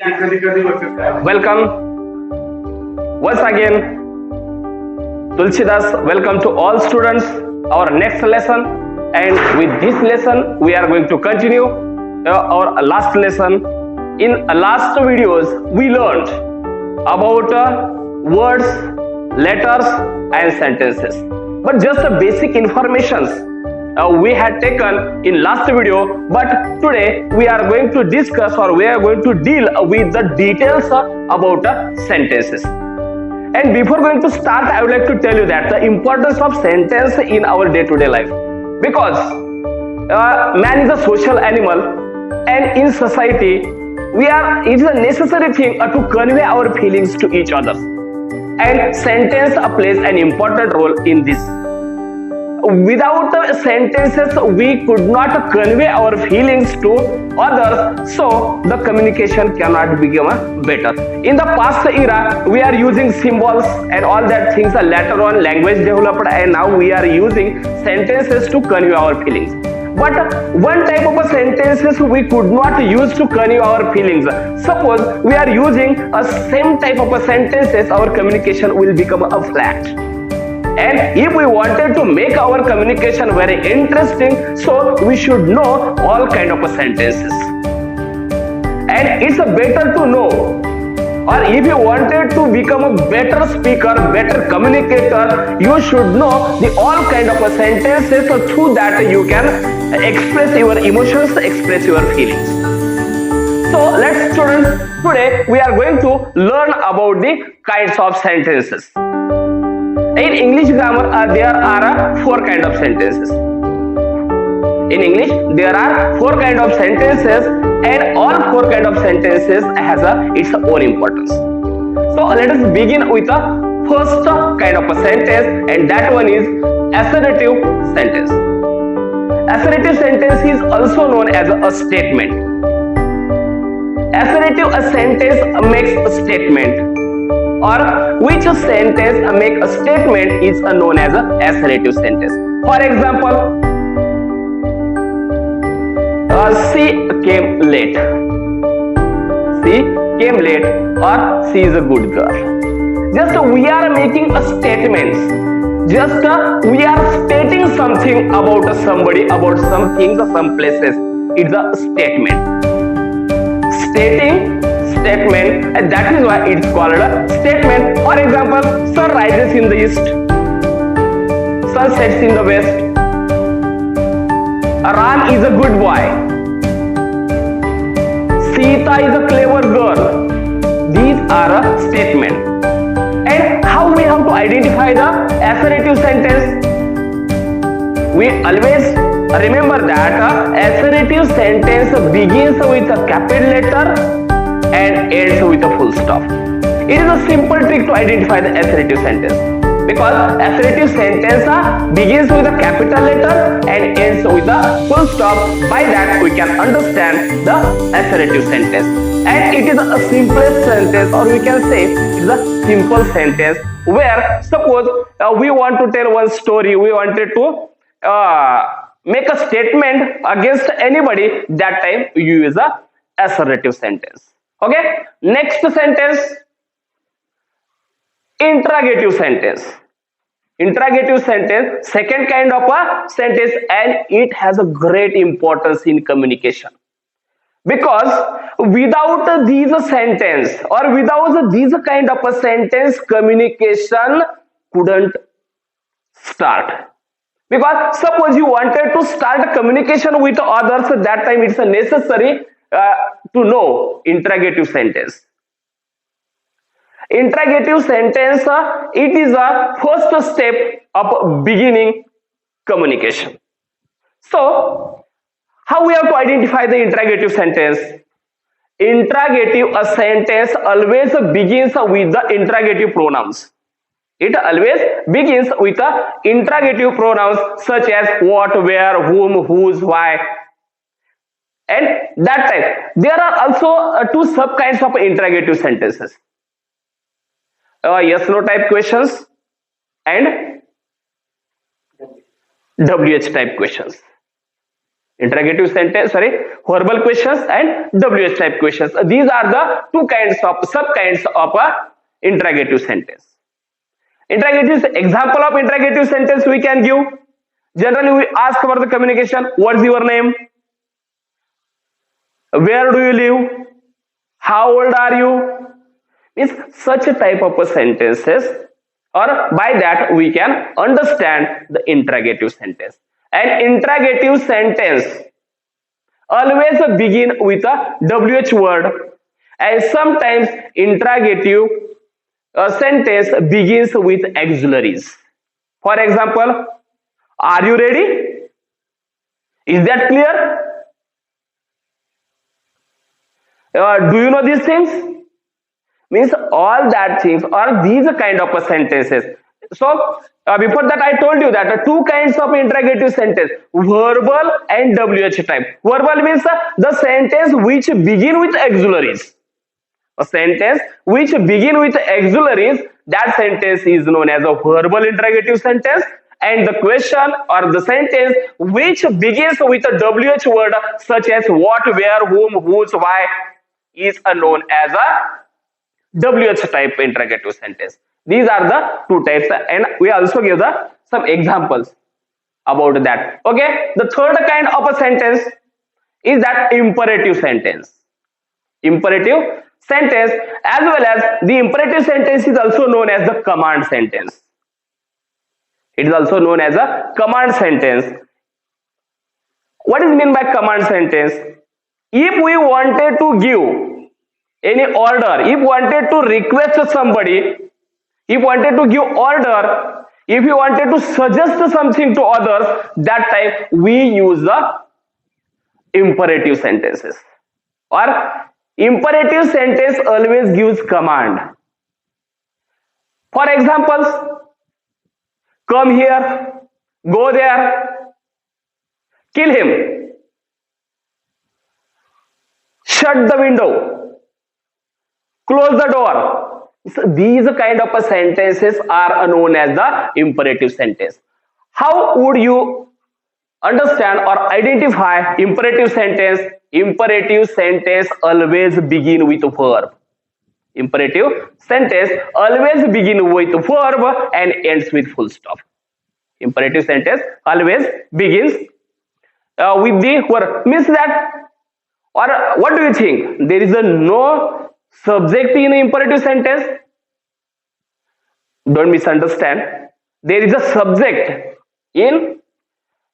Welcome once again, Tulsidas. Welcome to all students. Our next lesson, and with this lesson, we are going to continue our last lesson. In last videos, we learned about words, letters, and sentences. But just the basic informations we had taken in last video, but today we are going to discuss, or we are going to deal with the details about sentences. And before going to start, I would like to tell you that the importance of sentence in our day-to-day life, because man is a social animal, and in society it is a necessary thing to convey our feelings to each other, and sentence plays an important role in this. Without sentences, we could not convey our feelings to others, so the communication cannot become better. In the past era, we are using symbols and all that things. Later on, language developed, and now we are using sentences to convey our feelings. But one type of sentences we could not use to convey our feelings. Suppose we are using a same type of sentences, our communication will become a flat. And if we wanted to make our communication very interesting, so we should know all kind of sentences. And it's better to know, or if you wanted to become a better speaker, better communicator, you should know the all kind of sentences, so through that you can express your emotions, express your feelings. So let's students, today we are going to learn about the kinds of sentences. In English grammar, there are four kind of sentences. In English, there are four kind of sentences, and all four kind of sentences has its own importance. So let us begin with the first kind of a sentence, and that one is assertive sentence. Assertive sentence is also known as a statement. Assertive sentence makes a statement, or which sentence make a statement is known as a assertive sentence. For example, she came late. She came late, or she is a good girl. Just we are making a statements. Just we are stating something about somebody, about some things, some places. It's a statement. Statement, and that is why it's called a statement. For example, sun rises in the east, sun sets in the west. Ram is a good boy. Sita is a clever girl. These are a statement. And how we have to identify the assertive sentence? We always remember that assertive sentence begins with a capital letter and ends with a full stop. It is a simple trick to identify the assertive sentence, because assertive sentence begins with a capital letter and ends with a full stop. By that we can understand the assertive sentence, and it is a simplest sentence, or we can say it is a simple sentence where suppose we want to tell one story, we wanted to make a statement against anybody, that time you use a assertive sentence. Okay, next sentence, interrogative sentence. Interrogative sentence, second kind of a sentence, and it has a great importance in communication, because without these sentence, or without these kind of a sentence, communication couldn't start. Because suppose you wanted to start a communication with others, that time it's necessary to know interrogative sentence. Interrogative sentence, it is a first step of beginning communication. So how we have to identify the interrogative sentence? Interrogative sentence always begins with the interrogative pronouns. It always begins with the interrogative pronouns such as what, where, whom, whose, why. And that type. There are also two sub kinds of interrogative sentences. Yes, no type questions and WH type questions. Interrogative sentence, sorry, verbal questions and WH type questions. These are the two kinds of sub kinds of a interrogative sentence. Interrogative example of interrogative sentence we can give. Generally, we ask about the communication. What's your name? Where do you live? How old are you? Is such a type of sentences, or by that we can understand the interrogative sentence. An interrogative sentence always begin with a WH word, and sometimes interrogative sentence begins with auxiliaries. For example, are you ready? Is that clear? Do you know these things? Means all that things or these kind of sentences. So before that I told you that two kinds of interrogative sentence, verbal and WH type. Verbal means the sentence which begin with auxiliaries. A sentence which begin with auxiliaries, that sentence is known as a verbal interrogative sentence, and the question or the sentence which begins with a WH word such as what, where, whom, whose, why is known as a WH type interrogative sentence. These are the two types, and we also give some examples about that. Okay, the third kind of a sentence is that imperative sentence. Imperative sentence, as well as the imperative sentence, is also known as the command sentence. It is also known as a command sentence. What is meant by command sentence? If we wanted to give any order, if wanted to request somebody, if wanted to give order, if you wanted to suggest something to others, that time we use the imperative sentences. Or imperative sentence always gives command. For examples, come here, go there, kill him, shut the window, close the door. So these kind of sentences are known as the imperative sentence. How would you understand or identify imperative sentence? Imperative sentence always begin with verb. Imperative sentence always begin with verb and ends with full stop. Imperative sentence always begins with the verb. Means that, or what do you think? There is no subject in imperative sentence? Don't misunderstand. There is a subject in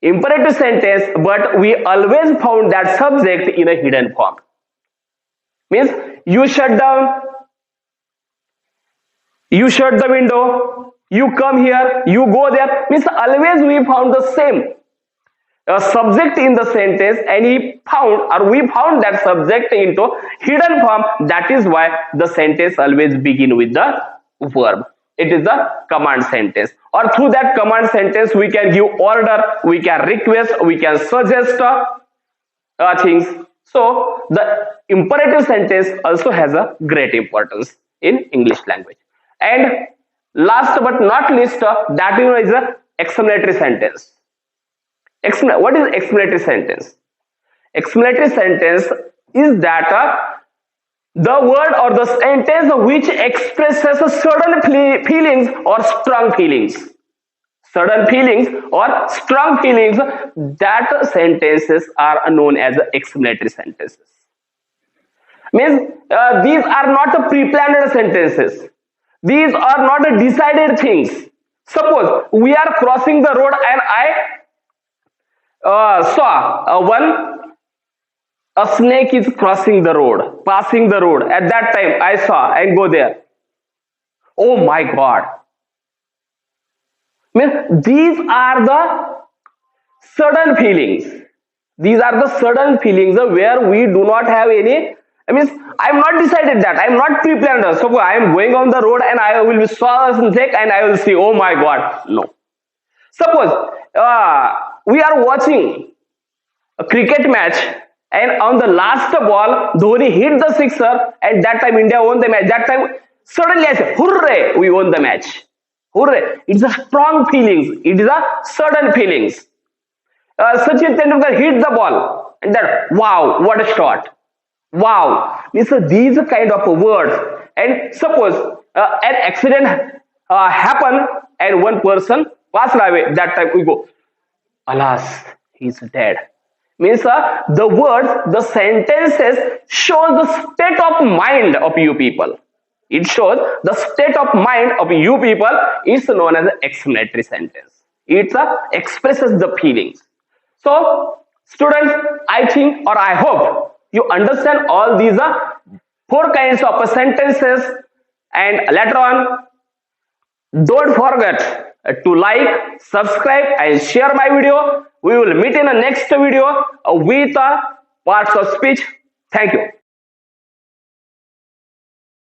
imperative sentence, but we always found that subject in a hidden form. Means you shut down, you shut the window, you come here, you go there. Means always we found the same subject in the sentence, and we found that subject into hidden form. That is why the sentence always begin with the verb. It is the command sentence, or through that command sentence we can give order, we can request, we can suggest things. So the imperative sentence also has a great importance in English language. And last but not least, that is a explanatory sentence. What is explanatory sentence? Explanatory sentence is that the word or the sentence which expresses certain feelings or strong feelings. Certain feelings or strong feelings, that sentences are known as explanatory sentences. Means these are not pre-planned sentences. These are not decided things. Suppose we are crossing the road and I saw a snake is crossing the road, passing the road. At that time I saw and go there. Oh my God. Means these are the sudden feelings. These are the sudden feelings where we do not have any. I mean, I am not decided that. I am not pre-planned. So I am going on the road and I will saw a snake and I will see, oh my God. No. Suppose we are watching a cricket match, and on the last ball, Dhoni hit the sixer, and that time India won the match. That time, suddenly I say, hooray, we won the match. Hooray. It's a strong feelings. It is a sudden feelings. Sachin Tendulkar hit the ball, and that wow, what a shot! Wow, means these kind of words. And suppose an accident happen and one person passed away. That time we go, alas, he's dead. Means the words, the sentences shows the state of mind of you people. It shows the state of mind of you people is known as an explanatory sentence. It expresses the feelings. So, students, I think or I hope you understand all these four kinds of sentences. And later on, don't forget to like, subscribe, and share my video. We will meet in the next video with parts of speech. Thank you.